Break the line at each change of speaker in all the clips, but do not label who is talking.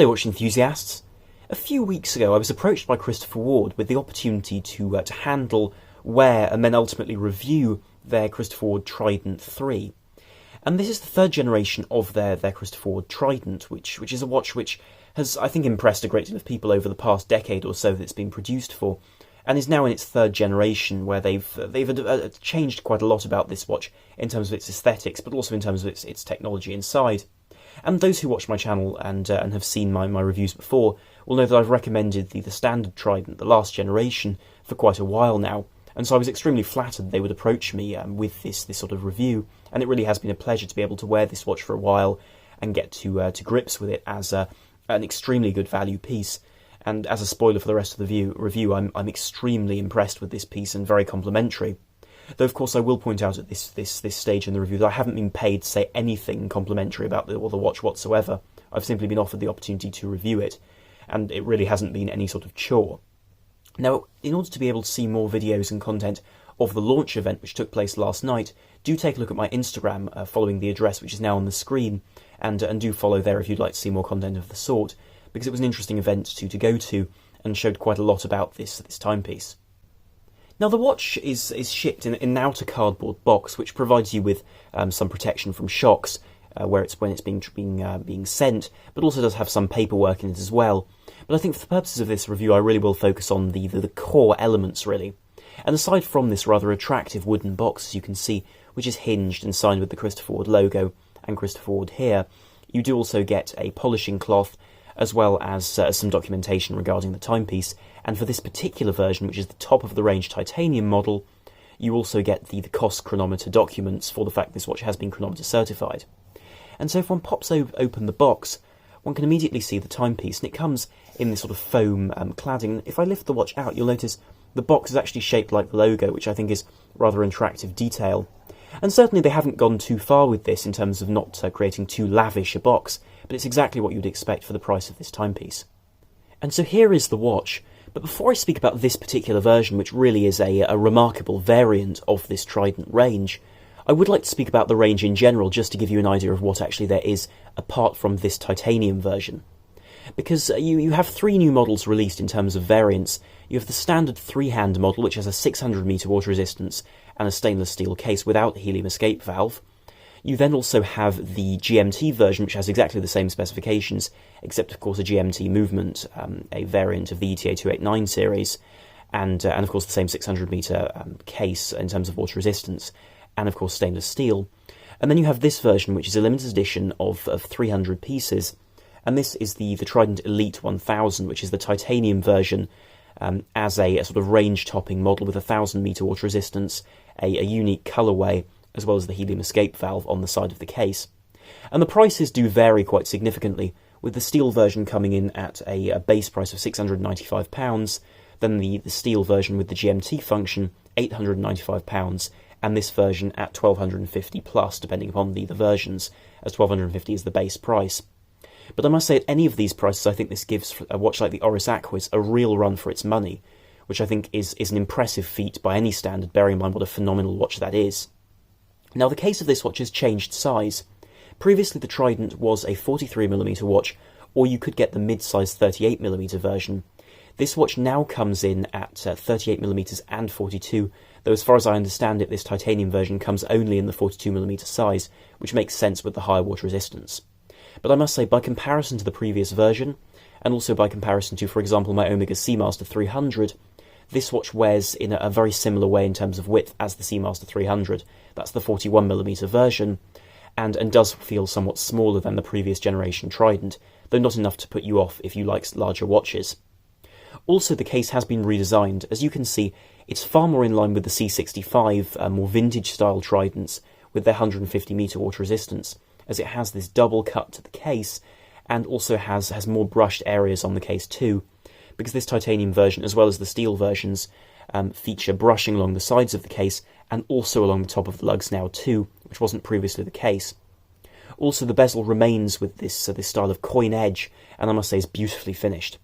Hello watch enthusiasts! A few weeks ago I was approached by Christopher Ward with the opportunity to handle, wear and then ultimately review their Christopher Ward Trident 3. And this is the third generation of their Christopher Ward Trident, which is a watch which has, I think, impressed a great deal of people over the past decade or so that it's been produced for, and is now in its third generation, where they've changed quite a lot about this watch in terms of its aesthetics, but also in terms of its technology inside. And those who watch my channel and have seen my reviews before will know that I've recommended the standard Trident, the last generation, for quite a while now. And so I was extremely flattered they would approach me with this sort of review, and it really has been a pleasure to be able to wear this watch for a while and get to grips with it as an extremely good value piece. And as a spoiler for the rest of the review, I'm extremely impressed with this piece and very complimentary. Though of course I will point out at this stage in the review that I haven't been paid to say anything complimentary about the watch whatsoever. I've simply been offered the opportunity to review it, and it really hasn't been any sort of chore. Now, in order to be able to see more videos and content of the launch event which took place last night, do take a look at my Instagram following the address which is now on the screen, and do follow there if you'd like to see more content of the sort, because it was an interesting event to go to and showed quite a lot about this timepiece. Now the watch is shipped in an outer cardboard box which provides you with some protection from shocks when it's being sent, but also does have some paperwork in it as well. But I think for the purposes of this review I really will focus on the core elements really. And aside from this rather attractive wooden box, as you can see, which is hinged and signed with the Christopher Ward logo and Christopher Ward here, you do also get a polishing cloth as well as some documentation regarding the timepiece. And for this particular version, which is the top of the range titanium model, you also get the cost chronometer documents for the fact this watch has been chronometer certified. And so if one pops open the box, one can immediately see the timepiece, and it comes in this sort of foam cladding. If I lift the watch out, you'll notice the box is actually shaped like the logo, which I think is rather attractive detail. And certainly they haven't gone too far with this in terms of not creating too lavish a box, but it's exactly what you'd expect for the price of this timepiece. And so here is the watch. But before I speak about this particular version, which really is a remarkable variant of this Trident range, I would like to speak about the range in general, just to give you an idea of what actually there is apart from this titanium version. Because you have three new models released in terms of variants. You have the standard three-hand model, which has a 600 meter water resistance and a stainless steel case without the helium escape valve. You then also have the GMT version, which has exactly the same specifications, except of course a GMT movement, a variant of the ETA 289 series, and of course the same 600 meter case in terms of water resistance, and of course stainless steel. And then you have this version, which is a limited edition of 300 pieces, and this is the Trident Elite 1000, which is the titanium version, as a sort of range-topping model with a 1000 meter water resistance, a unique colourway, as well as the helium escape valve on the side of the case. And the prices do vary quite significantly, with the steel version coming in at a base price of £695, then the steel version with the GMT function, £895, and this version at £1,250 plus, depending upon the versions, as £1,250 is the base price. But I must say, at any of these prices, I think this gives a watch like the Oris Aquis a real run for its money, which I think is an impressive feat by any standard, bearing in mind what a phenomenal watch that is. Now, the case of this watch has changed size. Previously, the Trident was a 43mm watch, or you could get the mid-size 38mm version. This watch now comes in at 38mm and 42, though as far as I understand it, this titanium version comes only in the 42mm size, which makes sense with the higher water resistance. But I must say, by comparison to the previous version, and also by comparison to, for example, my Omega Seamaster 300, this watch wears in a very similar way in terms of width as the Seamaster 300. That's the 41mm version, and does feel somewhat smaller than the previous generation Trident, though not enough to put you off if you like larger watches. Also, the case has been redesigned. As you can see, it's far more in line with the C65, more vintage-style Tridents with their 150 meter water resistance, as it has this double cut to the case, and also has more brushed areas on the case too, because this titanium version, as well as the steel versions, feature brushing along the sides of the case and also along the top of the lugs now too, which wasn't previously the case. Also, the bezel remains with this style of coin edge, and I must say is beautifully finished.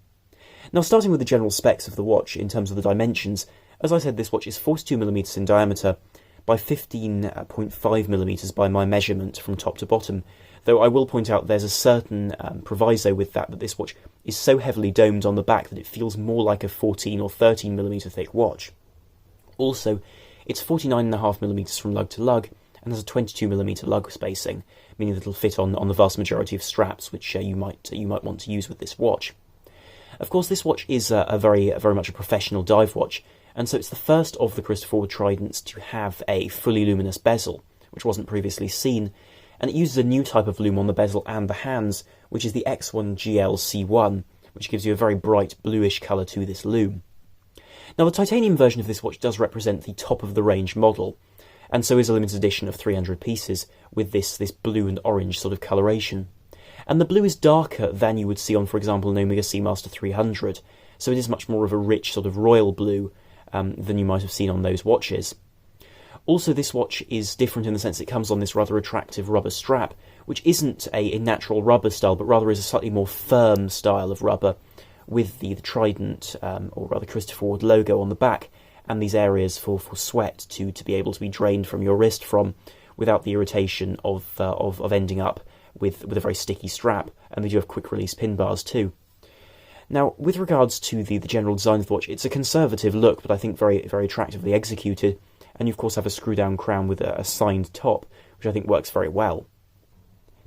Now, starting with the general specs of the watch in terms of the dimensions, as I said, this watch is 42mm in diameter by 15.5mm by my measurement from top to bottom, though I will point out there's a certain proviso with that this watch is so heavily domed on the back that it feels more like a 14 or 13mm thick watch. Also, it's 49.5mm from lug to lug, and has a 22mm lug spacing, meaning that it'll fit on the vast majority of straps which you might want to use with this watch. Of course, this watch is very much a professional dive watch, and so it's the first of the Christopher Ward Tridents to have a fully luminous bezel, which wasn't previously seen, and it uses a new type of lume on the bezel and the hands, which is the X1 GL-C1, which gives you a very bright bluish colour to this lume. Now, the titanium version of this watch does represent the top-of-the-range model, and so is a limited edition of 300 pieces with this blue and orange sort of coloration. And the blue is darker than you would see on, for example, an Omega Seamaster 300, so it is much more of a rich sort of royal blue than you might have seen on those watches. Also, this watch is different in the sense it comes on this rather attractive rubber strap, which isn't a natural rubber style, but rather is a slightly more firm style of rubber, with the Trident, or rather Christopher Ward logo on the back, and these areas for sweat to be able to be drained from your wrist from, without the irritation of ending up with a very sticky strap, and they do have quick release pin bars too. Now, with regards to the general design of the watch, it's a conservative look, but I think very attractively executed, and you of course have a screw-down crown with a signed top, which I think works very well.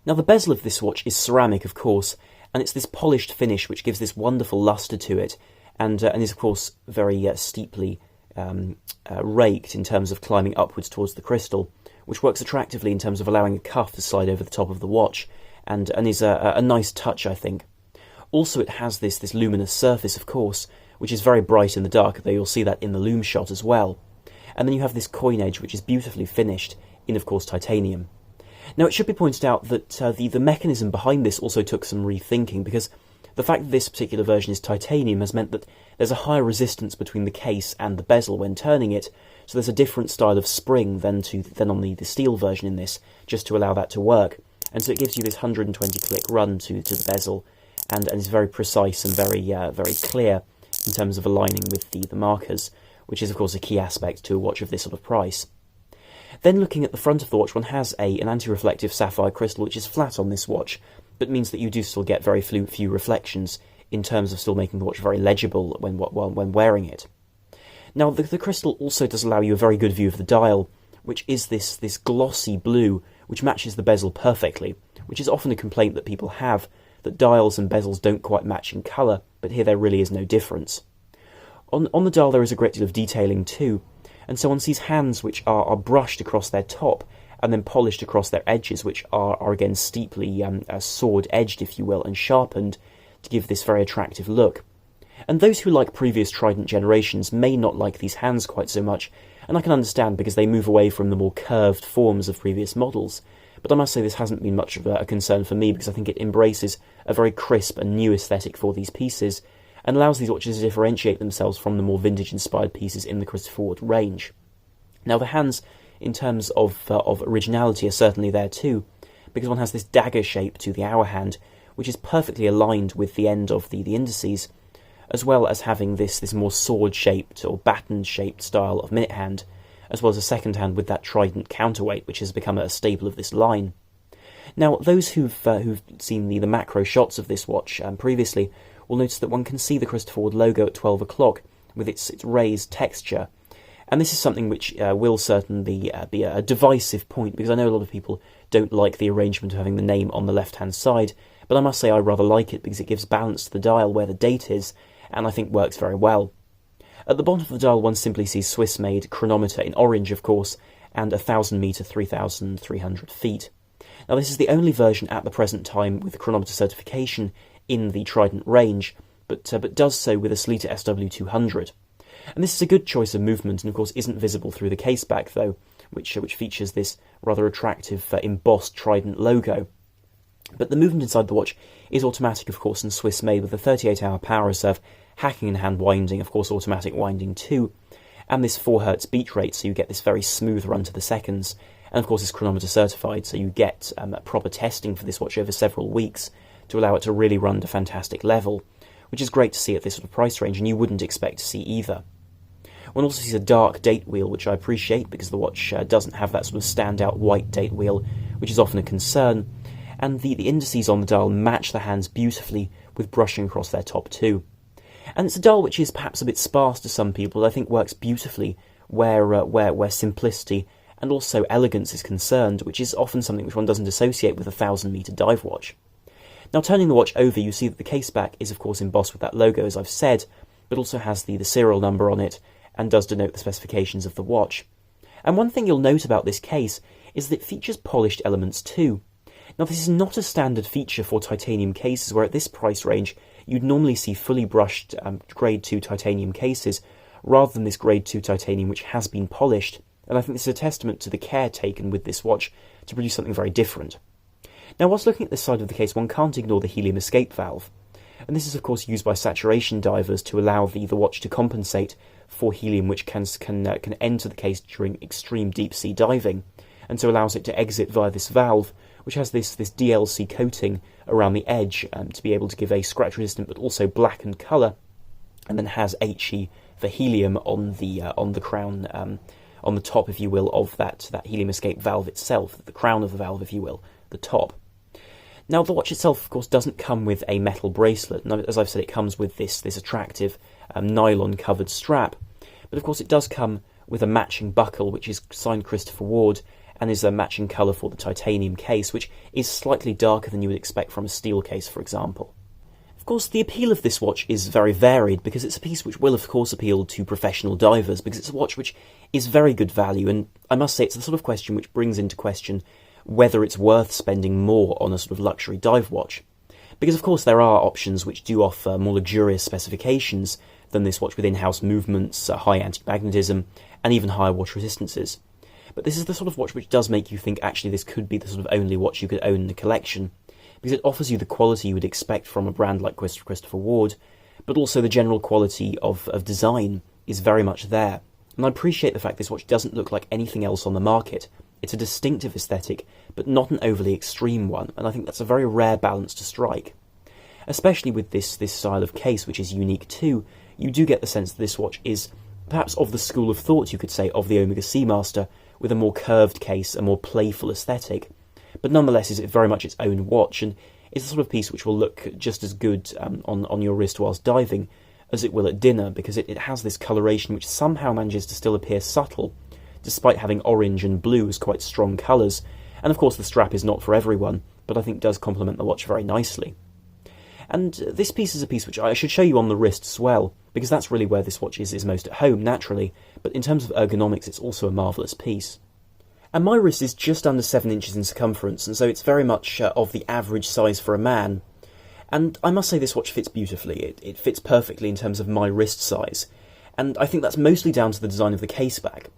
Now, the bezel of this watch is ceramic, of course, and it's this polished finish which gives this wonderful lustre to it, and is of course very steeply raked in terms of climbing upwards towards the crystal, which works attractively in terms of allowing a cuff to slide over the top of the watch, and is a nice touch, I think. Also, it has this luminous surface, of course, which is very bright in the dark, though you'll see that in the lume shot as well. And then you have this coin edge, which is beautifully finished in, of course, titanium. Now, it should be pointed out that the mechanism behind this also took some rethinking, because the fact that this particular version is titanium has meant that there's a higher resistance between the case and the bezel when turning it, so there's a different style of spring than on the steel version in this, just to allow that to work. And so it gives you this 120 click run to the bezel, and is very precise and very clear in terms of aligning with the markers, which is of course a key aspect to a watch of this sort of price. Then looking at the front of the watch, one has an anti-reflective sapphire crystal which is flat on this watch, but means that you do still get very few reflections in terms of still making the watch very legible when wearing it. Now, the crystal also does allow you a very good view of the dial, which is this glossy blue, which matches the bezel perfectly, which is often a complaint that people have, that dials and bezels don't quite match in colour, but here there really is no difference. On the dial there is a great deal of detailing too, and so one sees hands which are brushed across their top, and then polished across their edges, which are again steeply sword-edged, if you will, and sharpened to give this very attractive look. And those who like previous Trident generations may not like these hands quite so much, and I can understand because they move away from the more curved forms of previous models. But I must say this hasn't been much of a concern for me, because I think it embraces a very crisp and new aesthetic for these pieces, and allows these watches to differentiate themselves from the more vintage-inspired pieces in the Christopher Ward range. Now, the hands, in terms of originality, are certainly there too, because one has this dagger shape to the hour hand, which is perfectly aligned with the end of the indices, as well as having this more sword-shaped or baton-shaped style of minute hand, as well as a second hand with that Trident counterweight, which has become a staple of this line. Now, those who've seen the macro shots of this watch previously will notice that one can see the Christopher Ward logo at 12 o'clock with its raised texture. And this is something which will certainly be a divisive point, because I know a lot of people don't like the arrangement of having the name on the left-hand side, but I must say I rather like it because it gives balance to the dial where the date is, and I think works very well. At the bottom of the dial one simply sees Swiss-made chronometer in orange, of course, and 1,000 metre 3,300 feet. Now, this is the only version at the present time with chronometer certification in the Trident range, but does so with a Sleater SW200. And this is a good choice of movement, and of course isn't visible through the case back though, which features this rather attractive embossed Trident logo. But the movement inside the watch is automatic, of course, and Swiss-made with a 38-hour power reserve, hacking and hand winding, of course automatic winding too, and this 4 Hz beat rate, so you get this very smooth run to the seconds, and of course it's chronometer certified, so you get proper testing for this watch over several weeks to allow it to really run to fantastic level, which is great to see at this sort of price range, and you wouldn't expect to see either. One also sees a dark date wheel, which I appreciate because the watch doesn't have that sort of standout white date wheel, which is often a concern, and the indices on the dial match the hands beautifully with brushing across their top too. And it's a dial which is perhaps a bit sparse to some people, but I think works beautifully where simplicity and also elegance is concerned, which is often something which one doesn't associate with a 1,000-metre dive watch. Now, turning the watch over, you see that the case back is of course embossed with that logo, as I've said, but also has the serial number on it and does denote the specifications of the watch. And one thing you'll note about this case is that it features polished elements too. Now, this is not a standard feature for titanium cases, where at this price range you'd normally see fully brushed grade 2 titanium cases, rather than this grade 2 titanium which has been polished, and I think this is a testament to the care taken with this watch to produce something very different. Now, whilst looking at this side of the case, one can't ignore the helium escape valve, and this is of course used by saturation divers to allow the watch to compensate for helium which can enter the case during extreme deep sea diving, and so allows it to exit via this valve, which has this DLC coating around the edge to be able to give a scratch resistant but also blackened colour, and then has HE for helium on the crown, on the top, if you will, of that helium escape valve itself, the crown of the valve, if you will, the top. Now, the watch itself, of course, doesn't come with a metal bracelet, and as I've said, it comes with this attractive nylon-covered strap, but of course it does come with a matching buckle, which is signed Christopher Ward, and is a matching colour for the titanium case, which is slightly darker than you would expect from a steel case, for example. Of course, the appeal of this watch is very varied, because it's a piece which will of course appeal to professional divers, because it's a watch which is very good value, and I must say it's the sort of question which brings into question whether it's worth spending more on a sort of luxury dive watch. Because of course there are options which do offer more luxurious specifications than this watch, with in-house movements, high anti-magnetism, and even higher water resistances. But this is the sort of watch which does make you think actually this could be the sort of only watch you could own in the collection, because it offers you the quality you would expect from a brand like Christopher Ward, but also the general quality of design is very much there. And I appreciate the fact this watch doesn't look like anything else on the market. It's a distinctive aesthetic, but not an overly extreme one, and I think that's a very rare balance to strike. Especially with this style of case, which is unique too, you do get the sense that this watch is perhaps of the school of thought, you could say, of the Omega Seamaster, with a more curved case, a more playful aesthetic, but nonetheless is it very much its own watch, and is the sort of piece which will look just as good on your wrist whilst diving as it will at dinner, because it has this coloration which somehow manages to still appear subtle, despite having orange and blue as quite strong colours, and of course the strap is not for everyone, but I think does complement the watch very nicely. And this piece is a piece which I should show you on the wrist as well, because that's really where this watch is most at home, naturally, but in terms of ergonomics it's also a marvellous piece. And my wrist is just under 7 inches in circumference, and so it's very much of the average size for a man. And I must say this watch fits beautifully. It fits perfectly in terms of my wrist size, and I think that's mostly down to the design of the case back,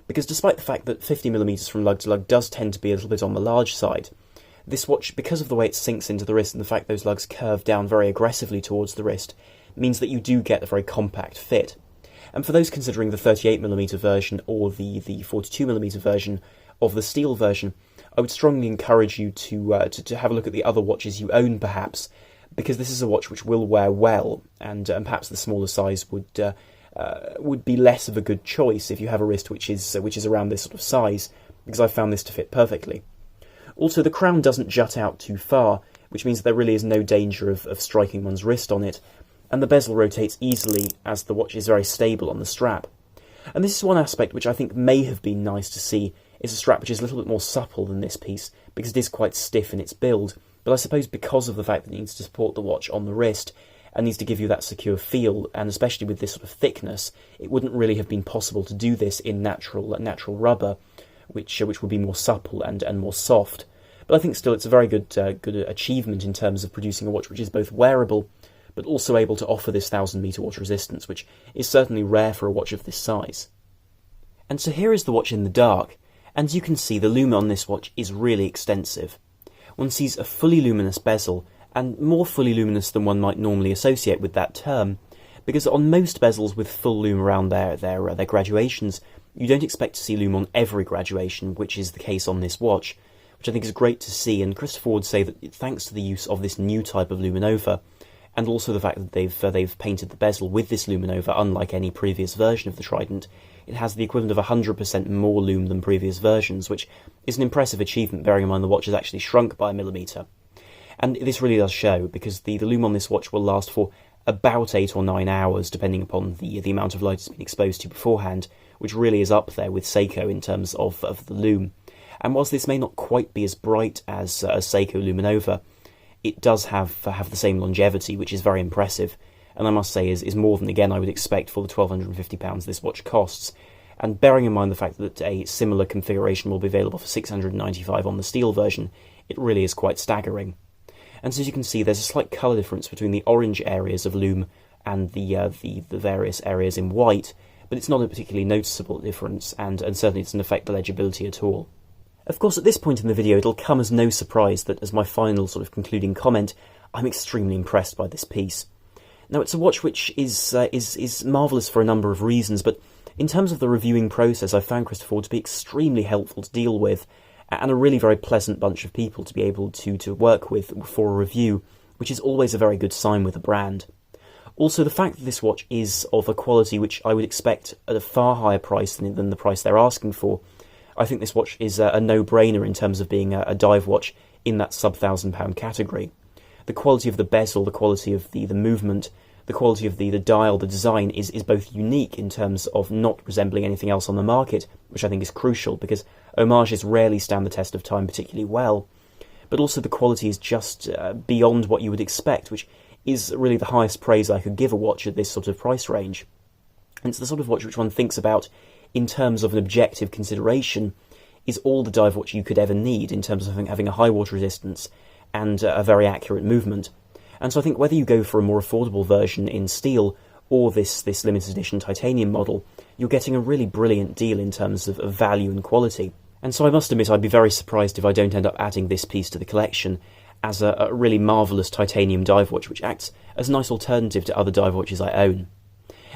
because despite the fact that 50mm from lug to lug does tend to be a little bit on the large side, this watch, because of the way it sinks into the wrist and the fact those lugs curve down very aggressively towards the wrist, means that you do get a very compact fit. And for those considering the 38mm version or the 42mm version of the steel version, I would strongly encourage you to have a look at the other watches you own, perhaps, because this is a watch which will wear well, and perhaps the smaller size would be less of a good choice if you have a wrist which is around this sort of size, because I found this to fit perfectly. Also, the crown doesn't jut out too far, which means there really is no danger of striking one's wrist on it, and the bezel rotates easily as the watch is very stable on the strap. And this is one aspect which I think may have been nice to see, is a strap which is a little bit more supple than this piece, because it is quite stiff in its build, but I suppose because of the fact that it needs to support the watch on the wrist, and needs to give you that secure feel, and especially with this sort of thickness, it wouldn't really have been possible to do this in natural rubber, which would be more supple and more soft. But I think still it's a very good achievement in terms of producing a watch which is both wearable, but also able to offer this 1,000-metre water resistance, which is certainly rare for a watch of this size. And so here is the watch in the dark, and as you can see, the lumen on this watch is really extensive. One sees a fully luminous bezel, and more fully luminous than one might normally associate with that term, because on most bezels with full lume around their graduations, you don't expect to see lume on every graduation, which is the case on this watch, which I think is great to see, and Christopher Ward say that thanks to the use of this new type of luminova, and also the fact that they've painted the bezel with this luminova, unlike any previous version of the Trident. It has the equivalent of 100% more lume than previous versions, which is an impressive achievement, bearing in mind the watch has actually shrunk by a millimetre. And this really does show, because the lume on this watch will last for about 8 or 9 hours, depending upon the amount of light it's been exposed to beforehand, which really is up there with Seiko in terms of the lume. And whilst this may not quite be as bright as a Seiko Luminova, it does have the same longevity, which is very impressive, and I must say is more than, again, I would expect for the £1,250 this watch costs. And bearing in mind the fact that a similar configuration will be available for £695 on the steel version, it really is quite staggering. And so as you can see, there's a slight colour difference between the orange areas of lume and the various areas in white, but it's not a particularly noticeable difference, and certainly doesn't affect the legibility at all. Of course, at this point in the video, it'll come as no surprise that, as my final sort of concluding comment, I'm extremely impressed by this piece. Now, it's a watch which is marvellous for a number of reasons, but in terms of the reviewing process, I found Christopher Ward to be extremely helpful to deal with, and a really very pleasant bunch of people to be able to work with for a review, which is always a very good sign with a brand. Also, the fact that this watch is of a quality which I would expect at a far higher price than the price they're asking for, I think this watch is a no-brainer in terms of being a dive watch in that sub-£1,000 category. The quality of the bezel, the quality of the movement, the quality of the dial, the design is both unique in terms of not resembling anything else on the market, which I think is crucial because homages rarely stand the test of time particularly well, but also the quality is just beyond what you would expect, which is really the highest praise I could give a watch at this sort of price range. And it's the sort of watch which one thinks about in terms of an objective consideration, is all the dive watch you could ever need in terms of having a high water resistance and a very accurate movement. And so I think whether you go for a more affordable version in steel or this limited edition titanium model, you're getting a really brilliant deal in terms of value and quality. And so I must admit I'd be very surprised if I don't end up adding this piece to the collection as a really marvellous titanium dive watch which acts as a nice alternative to other dive watches I own.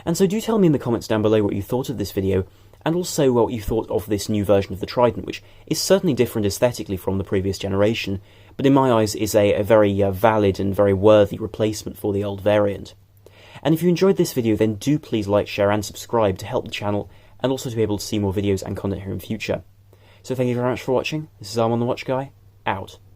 And so do tell me in the comments down below what you thought of this video, and also what you thought of this new version of the Trident, which is certainly different aesthetically from the previous generation, but in my eyes is a very valid and very worthy replacement for the old variant. And if you enjoyed this video, then do please like, share and subscribe to help the channel, and also to be able to see more videos and content here in future. So thank you very much for watching. This is Arm on the Watch Guy, out.